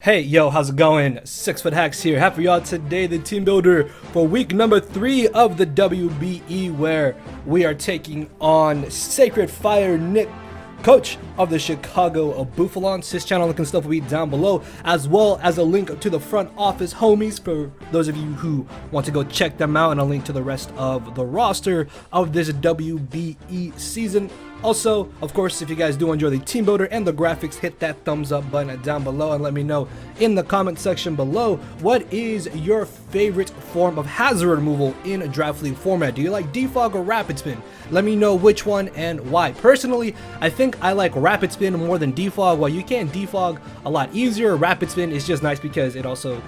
Hey, yo, how's it going? SixftHax here. Happy y'all today, the team builder for week number 3 of the WBE, where we are taking on Sacred Fire Nick, coach of the Chicago Buffalons. His channel link and stuff will be down below, as well as a link to the front office homies for those of you who want to go check them out, and a link to the rest of the roster of this WBE season. Also, of course, if you guys do enjoy the team builder and the graphics, hit that thumbs up button down below and let me know in the comment section below, what is your favorite form of hazard removal in a draft league format? Do you like defog or rapid spin? Let me know which one and why. Personally, I think I like rapid spin more than defog. While you can defog a lot easier, rapid spin is just nice because it also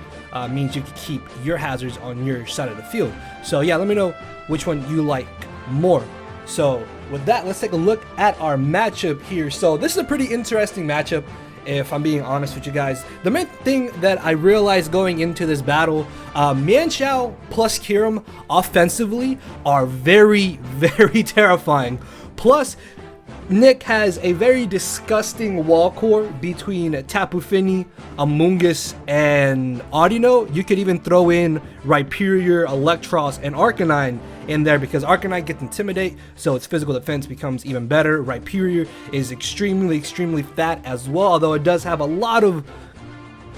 means you can keep your hazards on your side of the field. So yeah, let me know which one you like more. So with that, let's take a look at our matchup here. So this is a pretty interesting matchup, if I'm being honest with you guys. The main thing that I realized going into this battle, Mianxiao plus Kiram offensively are very, very terrifying. Plus, Nick has a very disgusting wall core between Tapu Fini, Amoonguss, and Audino. You could even throw in Rhyperior, Electros, and Arcanine in there because Arcanine gets Intimidate, so its physical defense becomes even better. Rhyperior is extremely fat as well, although it does have a lot of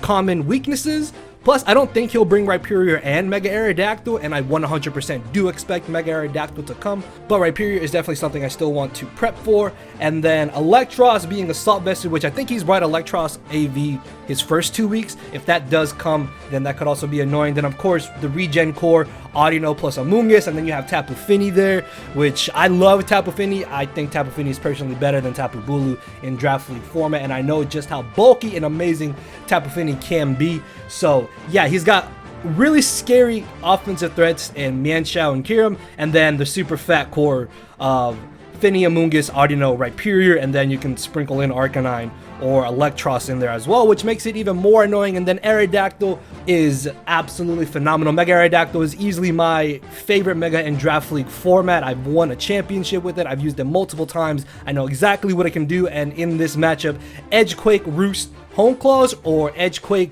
common weaknesses. Plus, I don't think he'll bring Rhyperior and Mega Aerodactyl, and I 100% do expect Mega Aerodactyl to come, but Rhyperior is definitely something I still want to prep for. And then Electros being Assault Vested, which I think he's brought Electros AV his first 2 weeks. If that does come, then that could also be annoying. Then, of course, the Regen Core, Audino plus Amoonguss, and then you have Tapu Fini there, which I love Tapu Fini. I think Tapu Fini is personally better than Tapu Bulu in draft league format, and I know just how bulky and amazing Tapu Fini can be. So yeah, he's got really scary offensive threats in Mianxiao and Kiram, and then the super fat core of Fini, Amoonguss, Audino, Rhyperior, and then you can sprinkle in Arcanine or Electros in there as well, which makes it even more annoying. And then Aerodactyl is absolutely phenomenal. Mega Aerodactyl is easily my favorite Mega in draft league format. I've won a championship with it. I've used it multiple times. I know exactly what it can do, and in this matchup, Edgequake, Roost, Home Claws, or Edgequake,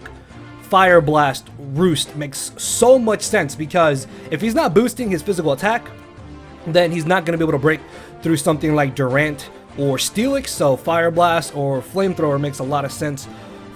Fire Blast, Roost makes so much sense, because if he's not boosting his physical attack, then he's not going to be able to break through something like Durant or Steelix. So Fire Blast or Flamethrower makes a lot of sense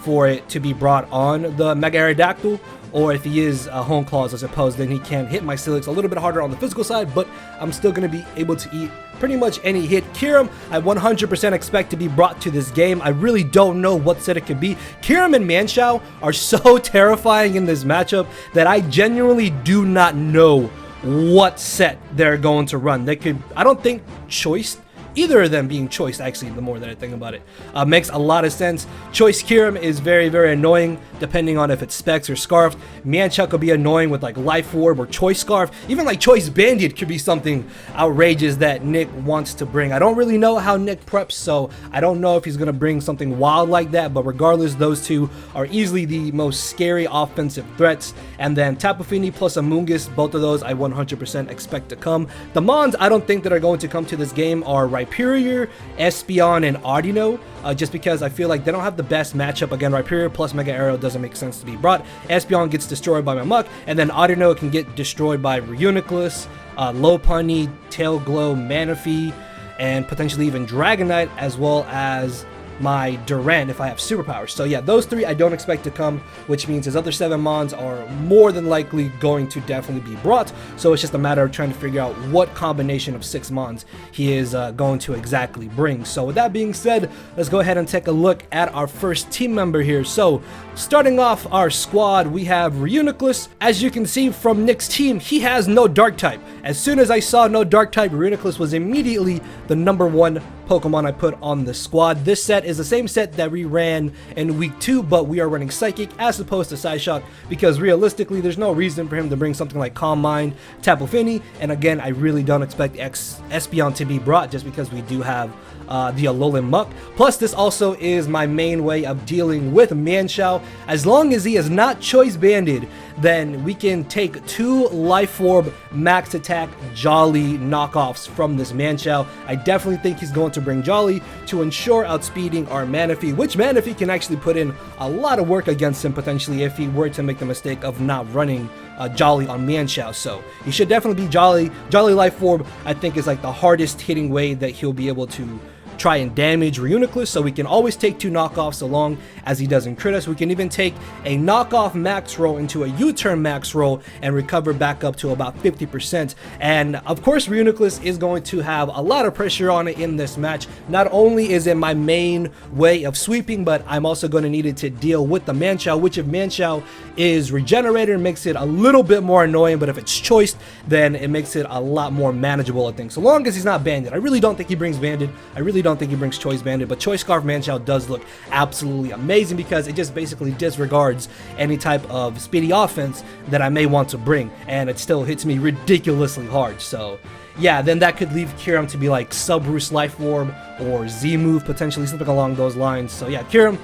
for it to be brought on the Mega Aerodactyl. Or if he is Home Claws, I suppose, then he can hit my Steelix a little bit harder on the physical side, but I'm still going to be able to eat pretty much any hit. Kiram, I 100% expect to be brought to this game. I really don't know what set it could be. Kiram and Mianxiao are so terrifying in this matchup that I genuinely do not know what set they're going to run. They could, I don't think Choice, either of them being Choice, actually, the more that I think about it, makes a lot of sense. Choice Kiram is very, very annoying, depending on if it's Specs or Scarf. Mianxiao could be annoying with like Life Orb or Choice Scarf. Even like Choice Bandit could be something outrageous that Nick wants to bring. I don't really know how Nick preps, so I don't know if he's going to bring something wild like that, but regardless, those two are easily the most scary offensive threats. And then Tapu Fini plus Amoonguss, both of those I 100% expect to come. The Mons I don't think that are going to come to this game are Rhyperior, Espeon, and Audino, just because I feel like they don't have the best matchup. Again, Rhyperior plus Mega Arrow doesn't make sense to be brought. Espeon gets destroyed by my Muck, and then Audino can get destroyed by Reuniclus, Lopunny, Tail Glow, Manaphy, and potentially even Dragonite, as well as my Durant if I have superpowers. So yeah, those three I don't expect to come, which means his other 7 Mons are more than likely going to definitely be brought. So it's just a matter of trying to figure out what combination of 6 Mons he is going to exactly bring. So with that being said, let's go ahead and take a look at our first team member here. So starting off our squad, we have Reuniclus. As you can see from Nick's team, he has no Dark type. As soon as I saw no Dark type, Reuniclus was immediately the #1 Pokemon I put on the squad. This set is the same set that we ran in week 2, but we are running Psychic as opposed to Psyshock, because realistically there's no reason for him to bring something like Calm Mind, Tapu Fini, and again I really don't expect Espeon to be brought just because we do have the Alolan Muck. Plus, this also is my main way of dealing with Manchow. As long as he is not choice banded, then we can take 2 Life Orb max attack Jolly knockoffs from this Manchow. I definitely think he's going to bring Jolly to ensure outspeeding our Manaphy, which Manaphy can actually put in a lot of work against him potentially if he were to make the mistake of not running Jolly on Manchow. So he should definitely be Jolly. Jolly Life Orb, I think, is like the hardest hitting way that he'll be able to try and damage Reuniclus, so we can always take 2 knockoffs so long as he doesn't crit us. We can even take a knockoff max roll into a U-turn max roll and recover back up to about 50%. And of course, Reuniclus is going to have a lot of pressure on it in this match. Not only is it my main way of sweeping, but I'm also going to need it to deal with the Manchow, which if Manchow is regenerated, makes it a little bit more annoying, but if it's choiced, then it makes it a lot more manageable, I think. So long as he's not banded. I really don't think he brings banded. I really don't think he brings choice banded, but choice scarf Manchow does look absolutely amazing because it just basically disregards any type of speedy offense that I may want to bring, and it still hits me ridiculously hard. So yeah, then that could leave Kyurem to be like Sub-Roost Life Orb or Z-Move, potentially something along those lines. So yeah, Kyurem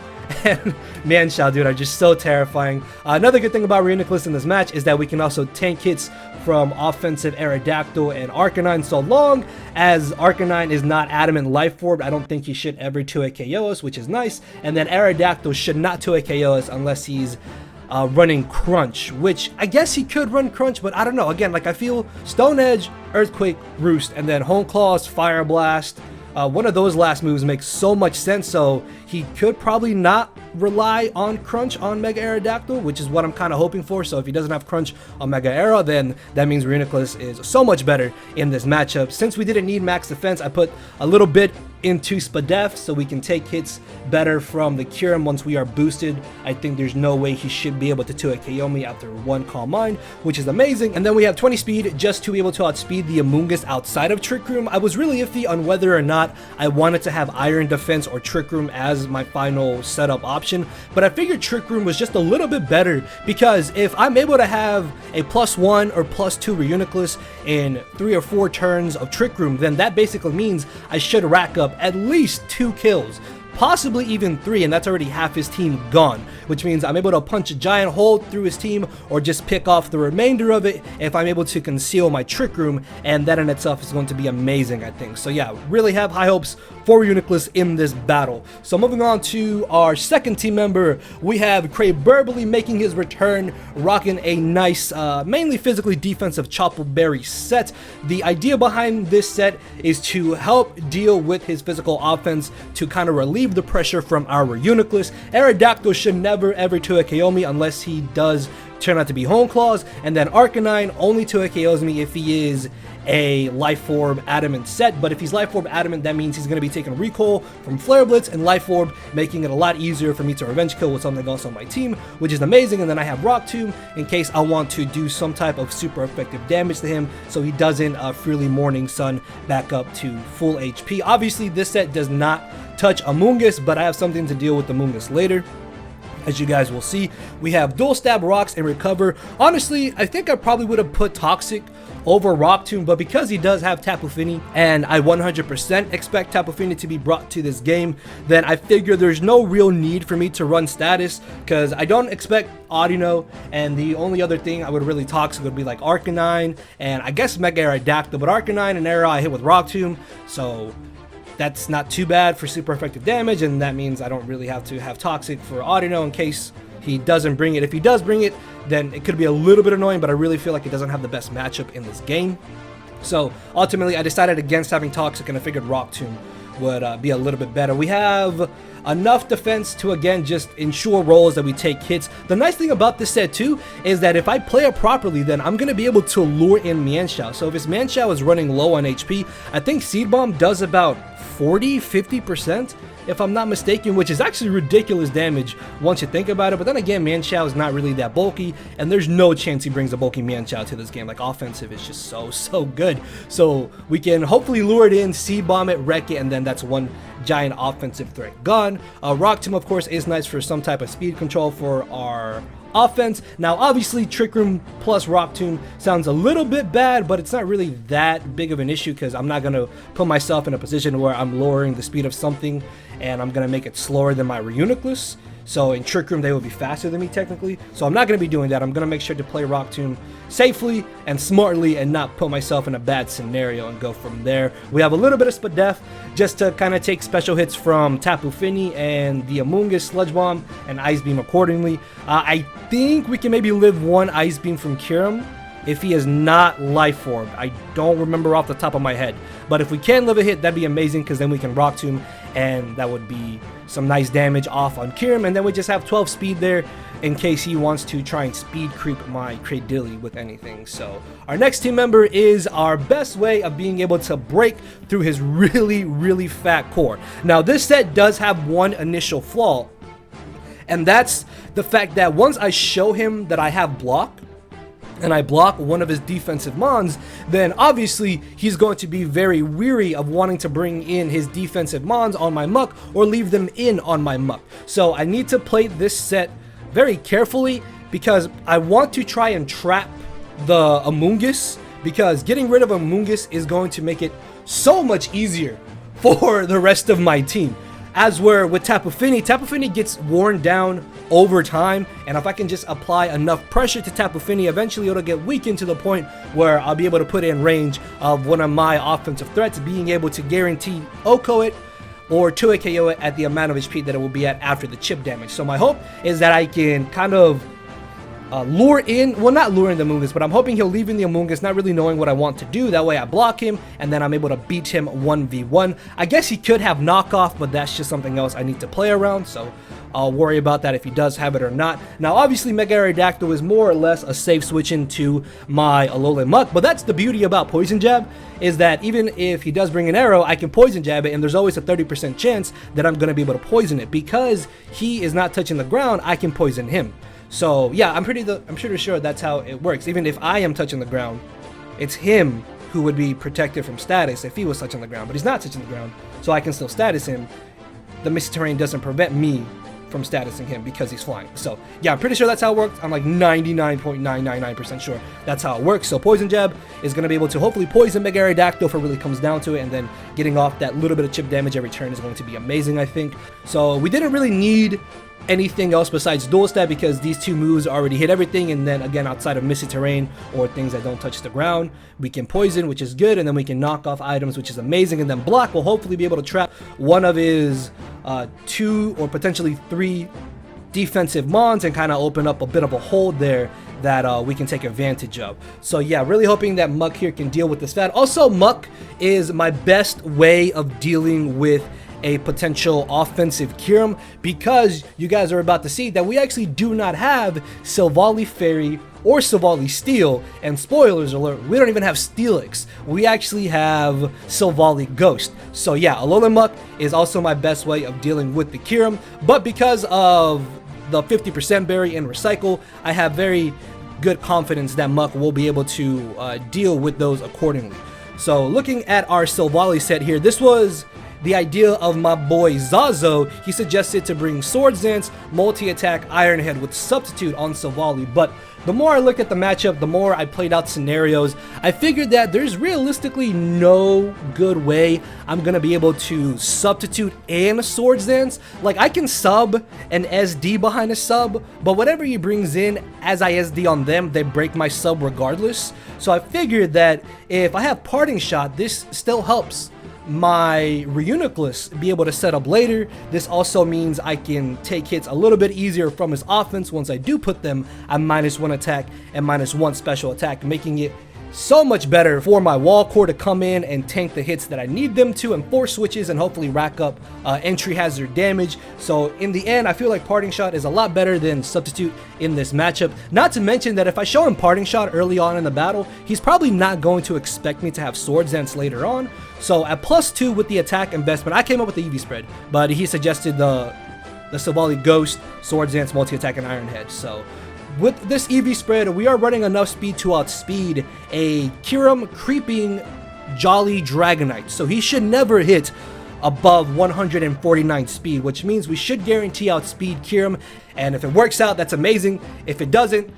and Manchow, dude, are just so terrifying. Another good thing about Reuniclus in this match is that we can also tank hits from offensive Aerodactyl and Arcanine. So long as Arcanine is not Adamant Life Orb, I don't think he should ever 2-hit KO us, which is nice. And then Aerodactyl should not 2-hit KO us unless he's running Crunch, which I guess he could run Crunch, but I don't know. Again, like I feel Stone Edge, Earthquake, Roost, and then Hone Claws, Fire Blast. One of those last moves makes so much sense, so he could probably not rely on Crunch on Mega Aerodactyl, which is what I'm kind of hoping for. So if he doesn't have Crunch on Mega Aero, then that means Reuniclus is so much better in this matchup. Since we didn't need max defense, I put a little bit into Spadef so we can take hits better from the Kyurem once we are boosted. I think there's no way he should be able to 2-hit KO me after 1 Calm Mind, which is amazing. And then we have 20 speed just to be able to outspeed the Amoonguss outside of Trick Room. I was really iffy on whether or not I wanted to have Iron Defense or Trick Room as my final setup option, but I figured Trick Room was just a little bit better because if I'm able to have a +1 or +2 Reuniclus in 3 or 4 turns of Trick Room, then that basically means I should rack up at least 2 kills, possibly even 3, and that's already half his team gone, which means I'm able to punch a giant hole through his team or just pick off the remainder of it if I'm able to conceal my Trick Room, and that in itself is going to be amazing, I think. So yeah, really have high hopes for Reuniclus in this battle. So moving on to our second team member, we have Craburberly making his return, rocking a nice, mainly physically defensive Chople Berry set. The idea behind this set is to help deal with his physical offense to kind of relieve the pressure from our Reuniclus. Aerodactyl should never ever 2-hit KO me unless he does turn out to be Hone Claws, and then Arcanine only 2-hit KOs me if he is a Life Orb Adamant set, but if he's Life Orb Adamant, that means he's going to be taking recoil from Flare Blitz and Life Orb, making it a lot easier for me to revenge kill with something else on my team, which is amazing. And then I have Rock Tomb in case I want to do some type of super effective damage to him so he doesn't freely Morning Sun back up to full HP. Obviously, this set does not touch Amoonguss, but I have something to deal with Amoonguss later. As you guys will see, we have Dual Stab Rocks and Recover. Honestly, I think I probably would have put Toxic over Rock Tomb, but because he does have Tapu Fini, and I 100% expect Tapu Fini to be brought to this game, then I figure there's no real need for me to run Status, because I don't expect Audino, and the only other thing I would really Toxic would be like Arcanine, and I guess Mega Aerodactyl, but Arcanine and Aero I hit with Rock Tomb, so that's not too bad for super effective damage, and that means I don't really have to have Toxic for Audino in case he doesn't bring it. If he does bring it, then it could be a little bit annoying, but I really feel like it doesn't have the best matchup in this game. So ultimately, I decided against having Toxic, and I figured Rock Tomb would be a little bit better. We have enough defense to, again, just ensure rolls that we take hits. The nice thing about this set, too, is that if I play it properly, then I'm going to be able to lure in Manchow. So if his Manchow is running low on HP, I think Seed Bomb does about 40-50%, if I'm not mistaken, which is actually ridiculous damage once you think about it. But then again, Manchow is not really that bulky, and there's no chance he brings a bulky Manchow to this game. Like, offensive is just so good. So we can hopefully lure it in, Seed Bomb it, wreck it, and then that's one giant offensive threat gone. Rock Tomb, of course, is nice for some type of speed control for our offense. Now, obviously, Trick Room plus Rock Tomb sounds a little bit bad, but it's not really that big of an issue because I'm not going to put myself in a position where I'm lowering the speed of something and I'm going to make it slower than my Reuniclus. So in Trick Room, they will be faster than me technically. So I'm not going to be doing that. I'm going to make sure to play Rock Tomb safely and smartly and not put myself in a bad scenario and go from there. We have a little bit of Spadef just to kind of take special hits from Tapu Fini and the Amoonguss Sludge Bomb and Ice Beam accordingly. I think we can maybe live one Ice Beam from Kyurem if he is not Life Orb. I don't remember off the top of my head. But if we can live a hit, that'd be amazing because then we can Rock Tomb and that would be some nice damage off on Kyurem. And then we just have 12 speed there in case he wants to try and speed creep my Cradily with anything. So our next team member is our best way of being able to break through his really fat core. Now this set does have one initial flaw, and that's the fact that once I show him that I have block, and I block one of his defensive mons, then obviously he's going to be very weary of wanting to bring in his defensive mons on my Muck or leave them in on my Muck. So I need to play this set very carefully because I want to try and trap the Amoonguss, because getting rid of Amoonguss is going to make it so much easier for the rest of my team. As where with Tapu Fini gets worn down over time, and if I can just apply enough pressure to Tapu Fini, eventually it'll get weakened to the point where I'll be able to put in range of one of my offensive threats, being able to guarantee OHKO it or 2 KO it at the amount of HP that it will be at after the chip damage. So my hope is that I can kind of lure in, well, not lure in the Amoonguss, but I'm hoping he'll leave in the Amoonguss, not really knowing what I want to do. That way I block him, and then I'm able to beat him 1v1. I guess he could have knockoff, but that's just something else I need to play around, so I'll worry about that if he does have it or not. Now, obviously, Mega Aerodactyl is more or less a safe switch into my Alolan Muck, but that's the beauty about Poison Jab, is that even if he does bring an arrow, I can Poison Jab it, and there's always a 30% chance that I'm going to be able to poison it. Because he is not touching the ground, I can poison him. So yeah, I'm pretty sure that's how it works. Even if I am touching the ground, it's him who would be protected from status if he was touching the ground, but he's not touching the ground, so I can still status him. The Misty Terrain doesn't prevent me from statusing him because he's flying. So yeah, I'm pretty sure that's how it works. I'm like 99.999% sure that's how it works. So Poison Jab is going to be able to hopefully poison Mega Aerodactyl if it really comes down to it, and then getting off that little bit of chip damage every turn is going to be amazing, I think. So we didn't really need anything else besides Dual Stab because these two moves already hit everything, and then again, outside of Misty Terrain or things that don't touch the ground, we can poison, which is good, and then we can knock off items, which is amazing, and then block will hopefully be able to trap one of his 2 or potentially 3 defensive mons and kind of open up a bit of a hole there that we can take advantage of. So yeah, really hoping that Muck here can deal with this fat. Also, Muck is my best way of dealing with a potential offensive Kyurem, because you guys are about to see that we actually do not have Silvally Fairy or Silvally Steel, and spoilers alert, we don't even have Steelix. We actually have Silvally Ghost. So yeah, Alolan Muck is also my best way of dealing with the Kyurem, but because of the 50% berry and recycle, I have very good confidence that Muck will be able to deal with those accordingly. So looking at our Silvally set here, this was the idea of my boy Zazo. He suggested to bring Swords Dance, Multi-Attack, Iron Head with Substitute on Silvally, but the more I look at the matchup, the more I played out scenarios, I figured that there's realistically no good way I'm going to be able to substitute and Swords Dance. Like, I can sub an SD behind a sub, but whatever he brings in as I SD on them, they break my sub regardless. So I figured that if I have Parting Shot, this still helps my Reuniclus be able to set up later. This also means I can take hits a little bit easier from his offense once I do put them at -1 attack and -1 special attack, making it so much better for my wall core to come in and tank the hits that I need them to, and force switches and hopefully rack up entry hazard damage. So in the end, I feel like Parting Shot is a lot better than Substitute in this matchup. Not to mention that if I show him Parting Shot early on in the battle, he's probably not going to expect me to have Swords Dance later on. So at +2 with the attack investment, I came up with the EV spread, but he suggested the Silvally Ghost, Swords Dance, Multi-Attack, and Iron Head. So with this EV spread, we are running enough speed to outspeed a Kyurem creeping Jolly Dragonite. So he should never hit above 149 speed, which means we should guarantee outspeed Kyurem. And if it works out, that's amazing. If it doesn't,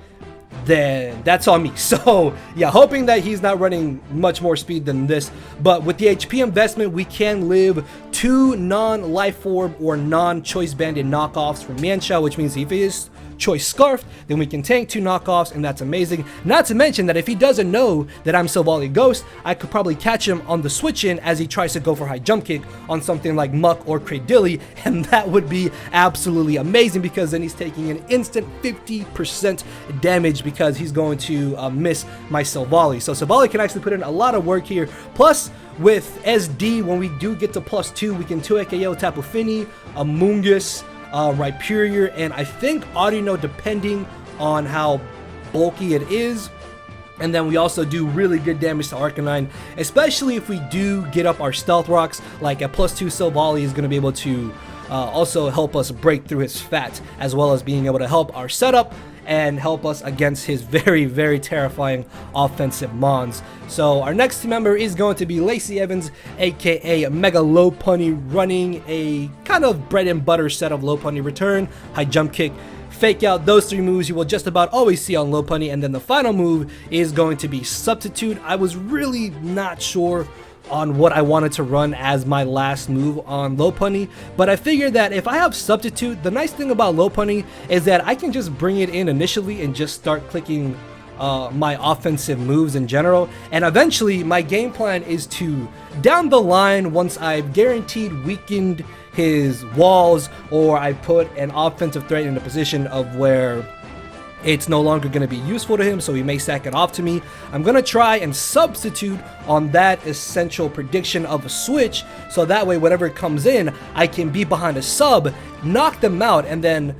then that's on me. So yeah, hoping that he's not running much more speed than this. But with the HP investment, we can live 2 non-life orb or non-choice banded knockoffs from Mienshao, which means if he is choice scarfed, then we can tank 2 knockoffs, and that's amazing. Not to mention that if he doesn't know that I'm Silvally Ghost, I could probably catch him on the switch in as he tries to go for high jump kick on something like Muck or Cradilly, and that would be absolutely amazing, because then he's taking an instant 50% damage because he's going to miss my Silvally. So Silvally can actually put in a lot of work here. Plus, with SD, when we do get to +2, we can 2 KO Tapu Fini, Amoonguss, Rhyperior, and I think Audino, depending on how bulky it is. And then we also do really good damage to Arcanine, especially if we do get up our Stealth Rocks. Like at +2, Silvally is going to be able to also help us break through his fat, as well as being able to help our setup and help us against his very, very terrifying offensive mons. So our next team member is going to be Lacey Evans, aka Mega Lopunny, running a kind of bread and butter set of Lopunny return, high jump kick, fake out. Those 3 moves you will just about always see on Lopunny, and then the final move is going to be Substitute. I was really not sure on what I wanted to run as my last move on Lopunny, but I figured that if I have Substitute, the nice thing about Lopunny is that I can just bring it in initially and just start clicking my offensive moves in general, and eventually my game plan is to, down the line, once I've guaranteed weakened his walls, or I put an offensive threat in a position of where it's no longer going to be useful to him, so he may sack it off to me, I'm going to try and substitute on that essential prediction of a switch, so that way whatever comes in, I can be behind a sub, knock them out, and then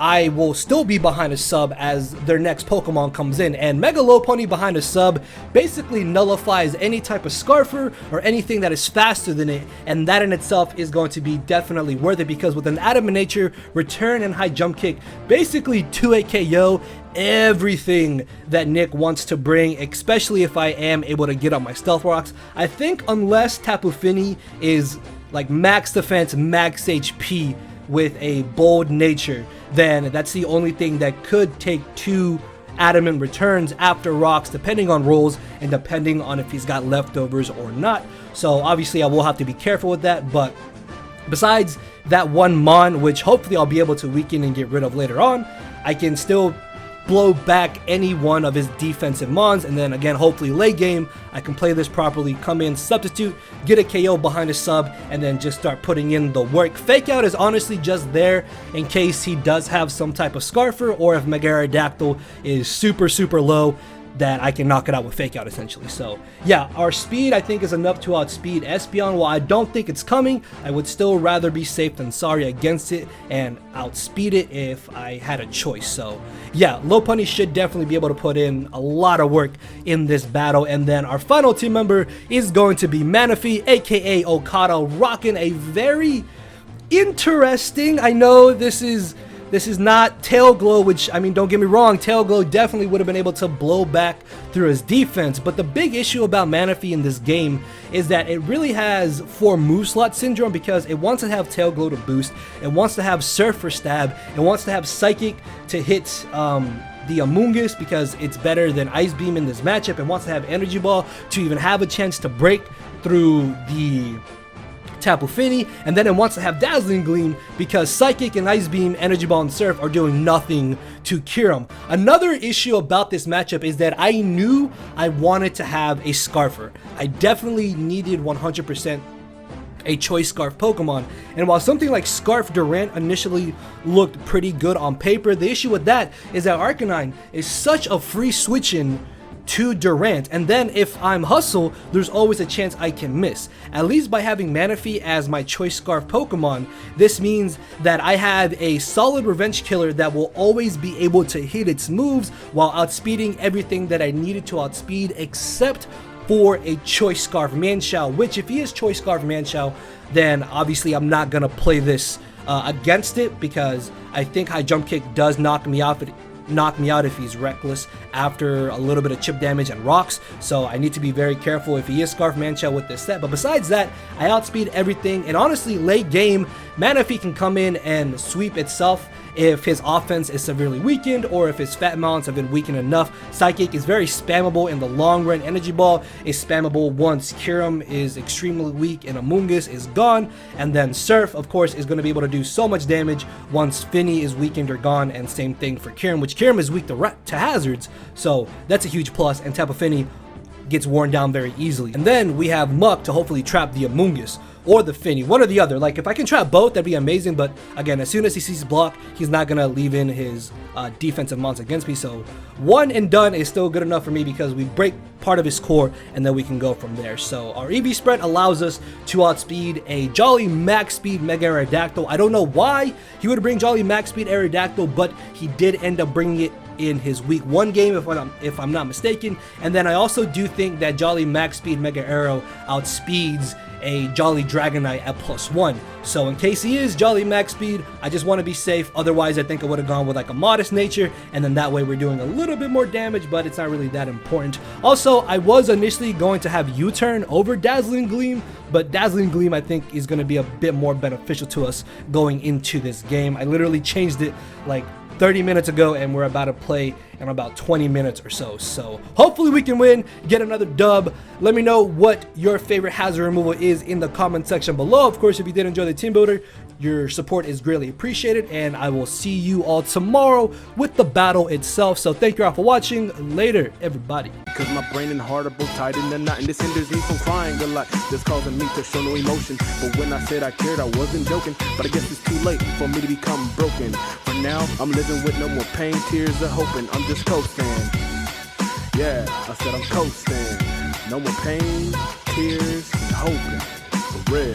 I will still be behind a sub as their next Pokemon comes in. And Mega Lopunny behind a sub basically nullifies any type of Scarfer or anything that is faster than it, and that in itself is going to be definitely worth it, because with an Adamant Nature, return, and high jump kick, basically 2 KO everything that Nick wants to bring, especially if I am able to get on my Stealth Rocks. I think unless Tapu Fini is like max defense, max HP with a bold nature, then that's the only thing that could take 2 adamant returns after rocks, depending on rolls and depending on if he's got leftovers or not. So obviously I will have to be careful with that, but besides that one mon, which hopefully I'll be able to weaken and get rid of later on, I can still blow back any one of his defensive mons, and then again, hopefully late game, I can play this properly, come in, substitute, get a KO behind a sub, and then just start putting in the work. Fake out is honestly just there in case he does have some type of Scarfer, or if Megarodactyl is super, super low, that I can knock it out with fake out essentially. So yeah, our speed I think is enough to outspeed Espeon. While I don't think it's coming, I would still rather be safe than sorry against it and outspeed it if I had a choice. So yeah, Lopunny should definitely be able to put in a lot of work in this battle. And then our final team member is going to be Manaphy, aka Okada, rocking a very interesting, I know this is not Tail Glow, which, I mean, don't get me wrong, Tail Glow definitely would have been able to blow back through his defense, but the big issue about Manaphy in this game is that it really has 4 move slot syndrome, because it wants to have Tail Glow to boost, it wants to have Surf for stab, it wants to have Psychic to hit the Amoonguss because it's better than Ice Beam in this matchup, it wants to have Energy Ball to even have a chance to break through the Tapu Fini, and then it wants to have Dazzling Gleam because Psychic and Ice Beam, Energy Ball, and Surf are doing nothing to Kyurem. Another issue about this matchup is that I knew I wanted to have a Scarfer. I definitely needed 100% a Choice Scarf Pokemon, and while something like Scarf Durant initially looked pretty good on paper, the issue with that is that Arcanine is such a free switch-in to Durant, and then if I'm Hustle, there's always a chance I can miss. At least by having Manaphy as my Choice Scarf Pokemon, this means that I have a solid revenge killer that will always be able to hit its moves while outspeeding everything that I needed to outspeed, except for a Choice Scarf Mienshao, which if he is Choice Scarf Mienshao, then obviously I'm not gonna play this against it, because I think High Jump Kick does knock me off knock me out if he's reckless after a little bit of chip damage and rocks, so I need to be very careful if he is Scarf Manchild with this set. But besides that, I outspeed everything, and honestly, late game, Manaphy can come in and sweep itself if his offense is severely weakened or if his fat mounts have been weakened enough. Psychic is very spammable in the long run. Energy Ball is spammable once Kyurem is extremely weak and Amoonguss is gone, and then Surf, of course, is going to be able to do so much damage once Finny is weakened or gone, and same thing for Kyurem, which Kyurem is weak to hazards, so that's a huge plus, and Tapu Fini gets worn down very easily. And then we have Muck to hopefully trap the Amoonguss or the Finny, one or the other. Like, if I can trap both, that'd be amazing, but again, as soon as he sees block, he's not gonna leave in his defensive mounts against me, so one and done is still good enough for me because we break part of his core and then we can go from there. So our EV spread allows us to outspeed a Jolly Max Speed Mega Aerodactyl. I don't know why he would bring Jolly Max Speed Aerodactyl, but he did end up bringing it in his week 1 game if I'm not mistaken. And then I also do think that Jolly Max Speed Mega Arrow outspeeds a Jolly Dragonite at +1. So in case he is Jolly Max Speed, I just want to be safe. Otherwise, I think I would have gone with like a Modest Nature, and then that way we're doing a little bit more damage, but it's not really that important. Also, I was initially going to have U-Turn over Dazzling Gleam, but Dazzling Gleam I think is going to be a bit more beneficial to us going into this game. I literally changed it like 30 minutes ago, and we're about to play in about 20 minutes or so. So hopefully we can win, get another dub. Let me know what your favorite hazard removal is in the comment section below. Of course, if you did enjoy the team builder, your support is greatly appreciated, and I will see you all tomorrow with the battle itself. So thank you all for watching. Later, everybody. Cause my brain and heart are both tied in the knot, and this hinders me from crying a lot. This causing me to show no emotion. But when I said I cared, I wasn't joking. But I guess it's too late for me to become broken. For now, I'm living with no more pain, tears, or hoping. I'm just coasting. Yeah, I said I'm coasting. No more pain, tears, and hoping. For real.